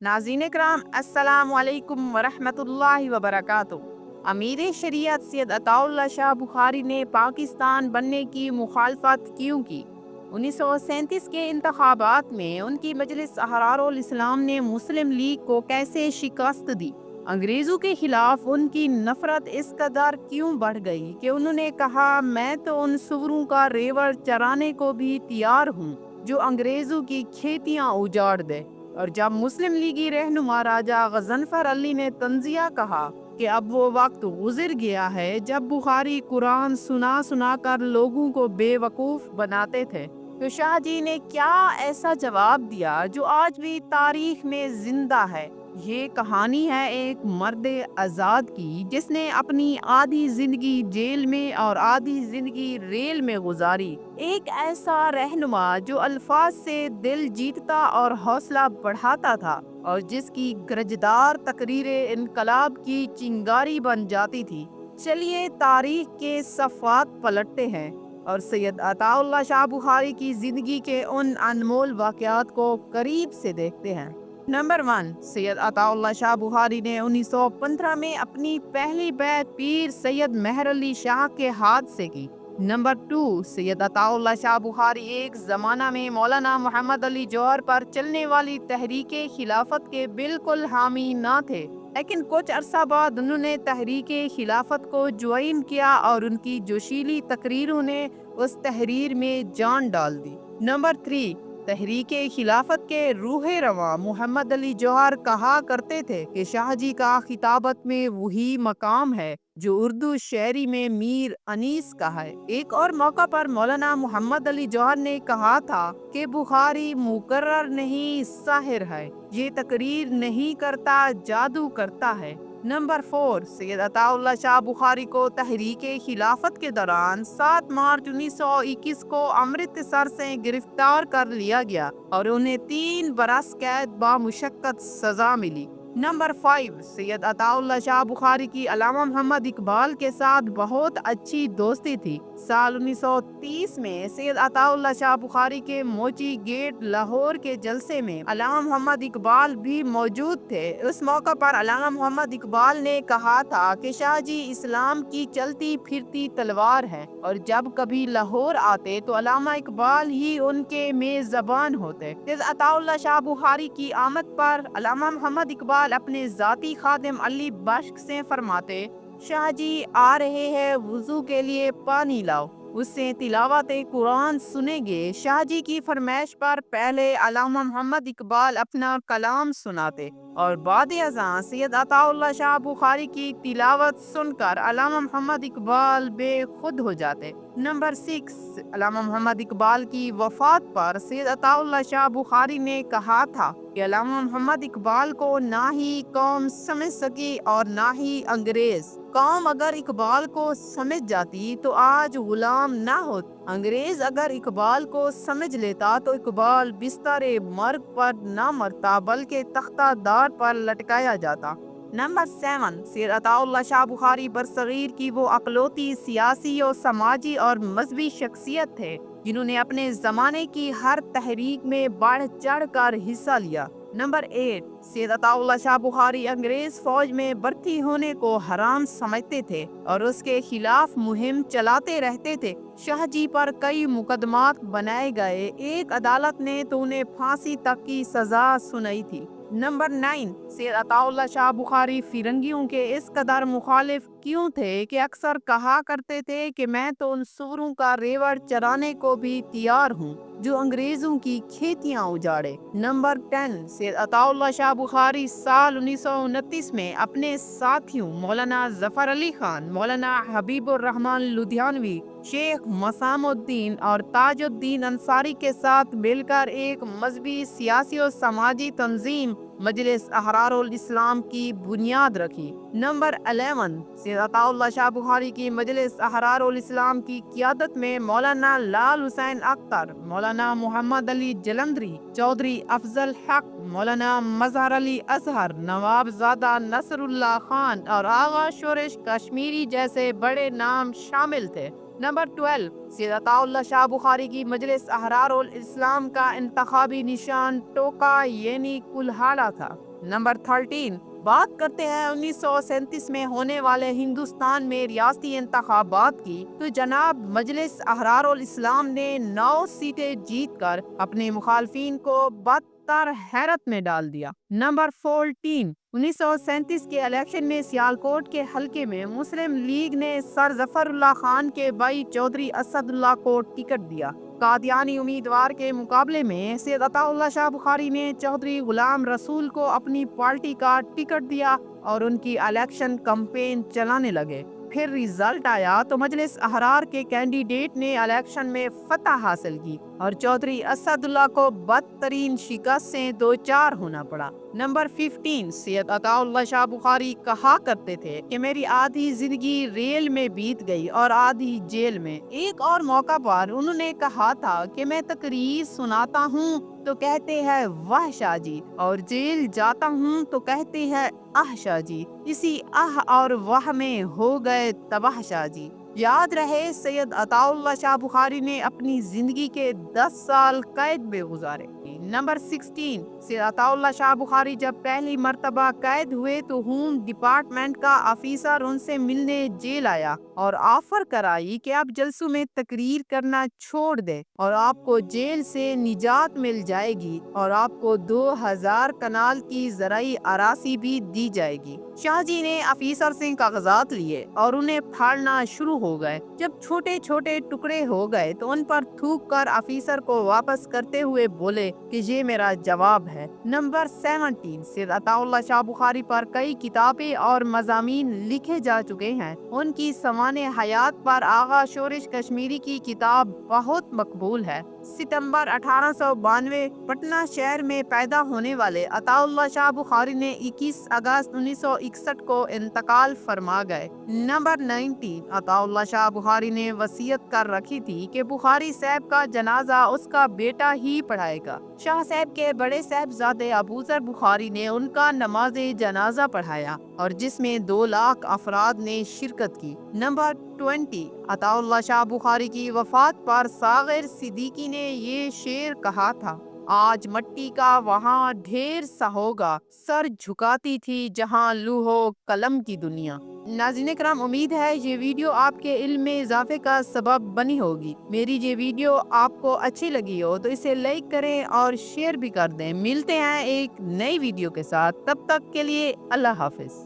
नाज़रीन कराम अस्सलाम वालेकुम वरहमत ल्लाहि वबरकातुहू। अमीर शरीयत सैयद अताउल्लाह शाह बुखारी ने पाकिस्तान बनने की मुखालफत क्यों की? 1937 के इंतखाबात में उनकी मजलिस अहरारुल इस्लाम ने मुस्लिम लीग को कैसे शिकस्त दी? अंग्रेज़ों के खिलाफ उनकी नफरत इस कदर क्यों बढ़ गई कि उन्होंने कहा, मैं तो उन सुअरों का रेवड़ चराने को भी तैयार हूँ जो अंग्रेज़ों की खेतियाँ उजाड़ दे। और जब मुस्लिम लीगी रहनुमा राजा गजनफर अली ने तंजिया कहा कि अब वो वक्त गुजर गया है जब बुखारी कुरान सुना सुना कर लोगों को बेवकूफ़ बनाते थे, तो शाह जी ने क्या ऐसा जवाब दिया जो आज भी तारीख में जिंदा है। ये कहानी है एक मर्द आज़ाद की जिसने अपनी आधी जिंदगी जेल में और आधी जिंदगी रेल में गुजारी। एक ऐसा रहनुमा जो अल्फाज से दिल जीतता और हौसला बढ़ाता था और जिसकी गरजदार तकरीरें इनकलाब की चिंगारी बन जाती थी। चलिए तारीख के सफ़ात पलटते हैं और सैयद अताउल्लाह शाह बुखारी की जिंदगी के उन अनमोल वाक़यात को करीब से देखते हैं। नंबर 1, सैयद अताउल्लाह शाह बुखारी ने 1915 में अपनी पहली बैत पीर सैयद मेहर अली शाह के हाथ से की। नंबर 2, सैयद अताउल्लाह शाह बुखारी एक ज़माना में मौलाना मोहम्मद अली जौहर पर चलने वाली तहरीके खिलाफत के बिल्कुल हामी ना थे, लेकिन कुछ अरसा बाद उन्होंने तहरीके खिलाफत को ज्वाइन किया और उनकी जोशीली तकरीरों ने उस तहरीर में जान डाल दी। नंबर 3, तहरीके खिलाफत के रूहे रवा मोहम्मद अली जौहर कहा करते थे कि शाह जी का खिताबत में वही मकाम है जो उर्दू शायरी में मीर अनीस का है। एक और मौका पर मौलाना मोहम्मद अली जौहर ने कहा था कि बुखारी मुकर्रर नहीं साहिर है, ये तकरीर नहीं करता जादू करता है। नंबर 4, सैयद अताउल्लाह शाह बुखारी को तहरीके खिलाफत के दौरान 7 मार्च 1921 को अमृतसर से गिरफ्तार कर लिया गया और उन्हें 3 बरस कैद बामुशक्कत सजा मिली। नंबर 5, सैयद अताउल्लाह शाह बुखारी की अल्लामा मोहम्मद इकबाल के साथ बहुत अच्छी दोस्ती थी। साल 1930 में सैयद अताउल्लाह शाह बुखारी के मोची गेट लाहौर के जलसे में अल्लामा मोहम्मद इकबाल भी मौजूद थे। उस मौका पर अल्लामा मोहम्मद इकबाल ने कहा था कि शाह जी इस्लाम की चलती फिरती तलवार है और जब कभी लाहौर आते तो अल्लामा इकबाल ही उनके मेज़बान होते। सैयद अताउल्लाह शाह बुखारी की आमद पर अल्लामा मोहम्मद इकबाल अपने जाती खादिम अली बख्श से फरमाते, शाह जी आ रहे हैं, वुजू के लिए पानी लाओ। उससे तिलावत कुरान सुनेंगे। शाह जी की फरमाइश पर पहले अल्लामा मोहम्मद इकबाल अपना कलाम सुनाते और बाद अज़ां सैयद अताउल्लाह शाह बुखारी की तिलावत सुनकर अल्लामा मोहम्मद इकबाल बेखुद हो जाते। नंबर 6, अल्लामा मोहम्मद इकबाल की वफात पर सैयद अताउल्लाह शाह बुखारी ने कहा था कि अल्लामा मोहम्मद इकबाल को ना ही कौम समझ सकी और ना ही अंग्रेज। कौम अगर इकबाल को समझ जाती तो आज गुलाम ना होता। अंग्रेज अगर इकबाल को समझ लेता तो इकबाल बिस्तरे मर्ग पर ना मरता बल्कि तख्ता दार पर लटकाया जाता। नंबर 7, सैयद अताउल्लाह शाह बुखारी बरसगीर की वो अकलौती सियासी और समाजी और मजहबी शख्सियत थे जिन्होंने अपने ज़माने की हर तहरीक में बढ़ चढ़ कर हिस्सा लिया। नंबर 8, सैयद अताउल्लाह शाह बुखारी अंग्रेज फौज में भर्ती होने को हराम समझते थे और उसके खिलाफ मुहिम चलाते रहते थे। शाह जी पर कई मुकदमात बनाए गए, एक अदालत ने तो उन्हें फांसी तक की सजा सुनाई थी। नंबर 9, सैयद अताउल्लाह शाह बुखारी फिरंगियों के इस कदर मुखालिफ क्यों थे कि अक्सर कहा करते थे कि मैं तो उन सुअरों का रेवड़ चराने को भी तैयार हूँ जो अंग्रेजों की खेतियाँ उजाड़े। नंबर 10, सैयद अताउल्लाह शाह बुखारी साल 1929 में अपने साथियों मौलाना जफर अली खान, मौलाना हबीबुर रहमान लुधियानवी, शेख मसामुद्दीन और ताजुद्दीन अंसारी के साथ मिलकर एक मजहबी, सियासी और समाजी तंजीम मजलिस अहरारुल इस्लाम की बुनियाद रखी। नंबर 11, सैयद अताउल्लाह शाह बुखारी की मजलिस अहरारुल इस्लाम की क़ियादत में मौलाना लाल हुसैन अख्तर, मौलाना मोहम्मद अली जलंधरी, चौधरी अफजल हक, मौलाना मजहर अली अजहर, नवाबजादा नसरुल्लाह खान और आगा शोरश कश्मीरी जैसे बड़े नाम शामिल थे। नंबर 12, सैयद अताउल्लाह शाह बुखारी की मजलिस अहरारुल इस्लाम का इंतखाबी निशान टोका यानी कुल्हाड़ा था। नंबर 13, बात करते हैं 1937 में होने वाले हिंदुस्तान में रियासती इंतखाबात की, तो जनाब मजलिस अहरारुल इस्लाम ने 9 सीटें जीतकर अपने मुखालफिन को बदतर हैरत में डाल दिया। नंबर 14, 1937 के इलेक्शन में सियालकोट के हलके में मुस्लिम लीग ने सर जफरुल्लाह खान के भाई चौधरी असदुल्लाह को टिकट दिया। कादियानी उम्मीदवार के मुकाबले में सैयद अताउल्लाह शाह बुखारी ने चौधरी गुलाम रसूल को अपनी पार्टी का टिकट दिया और उनकी इलेक्शन कैंपेन चलाने लगे। फिर रिजल्ट आया तो मजलिस अहरार के कैंडिडेट ने इलेक्शन में फतह हासिल की और चौधरी असदुल्लाह को बदतरीन शिकस्त से दो चार होना पड़ा। नंबर 15, सैयद अताउल्लाह शाह बुखारी कहा करते थे कि मेरी आधी जिंदगी रेल में बीत गई और आधी जेल में। एक और मौका पर उन्होंने कहा था कि मैं तकरीर सुनाता हूँ तो कहते हैं वाह शाह जी, और जेल जाता हूँ तो कहते हैं आह शाह जी। इसी आह और वाह में हो गए तबाह शाह जी। याद रहे सैयद अताउल्लाह शाह बुखारी ने अपनी जिंदगी के 10 साल कैद में गुजारे। नंबर 16, सैयद अताउल्लाह शाह बुखारी जब पहली मर्तबा कैद हुए तो होम डिपार्टमेंट का ऑफिसर उनसे मिलने जेल आया और ऑफर कराई कि आप जलसों में तकरीर करना छोड़ दें और आपको जेल से निजात मिल जाएगी और आपको 2000 कनाल की ज़राई अरासी भी दी जाएगी। शाहजी ने ऑफिसर से कागजात लिए और उन्हें फाड़ना शुरू हो गए। जब छोटे छोटे टुकड़े हो गए तो उन पर थूक कर ऑफिसर को वापस करते हुए बोले कि ये मेरा जवाब है। नंबर 17, सैयद अताउल्लाह शाह बुखारी पर कई किताबें और मज़ामीन लिखे जा चुके हैं। उनकी सवाने हयात पर आगा शोरिश कश्मीरी की किताब बहुत मकबूल है। सितंबर 1892 पटना शहर में पैदा होने वाले अताउल्लाह शाह बुखारी ने 21 अगस्त 1961 को इंतकाल फरमा गए। नंबर 19, अताउल्लाह शाह बुखारी ने वसीयत कर रखी थी कि बुखारी साहब का जनाजा उसका बेटा ही पढ़ाएगा। शाह साहब के बड़े साहबजादे अबूजर बुखारी ने उनका नमाज़े जनाजा पढ़ाया और जिसमें 2 लाख अफराद ने शिरकत की। नंबर 20, अताउल्लाह शाह बुखारी की वफात पर सागिर सिद्दीकी ने ये शेर कहा था, आज मट्टी का वहाँ ढेर सा होगा, सर झुकाती थी जहाँ लूहो कलम की दुनिया। नाज़रीन किराम, उम्मीद है ये वीडियो आपके इल्म में इजाफे का सबब बनी होगी। मेरी ये वीडियो आपको अच्छी लगी हो तो इसे लाइक करें और शेयर भी कर दें। मिलते हैं एक नई वीडियो के साथ, तब तक के लिए अल्लाह हाफिज।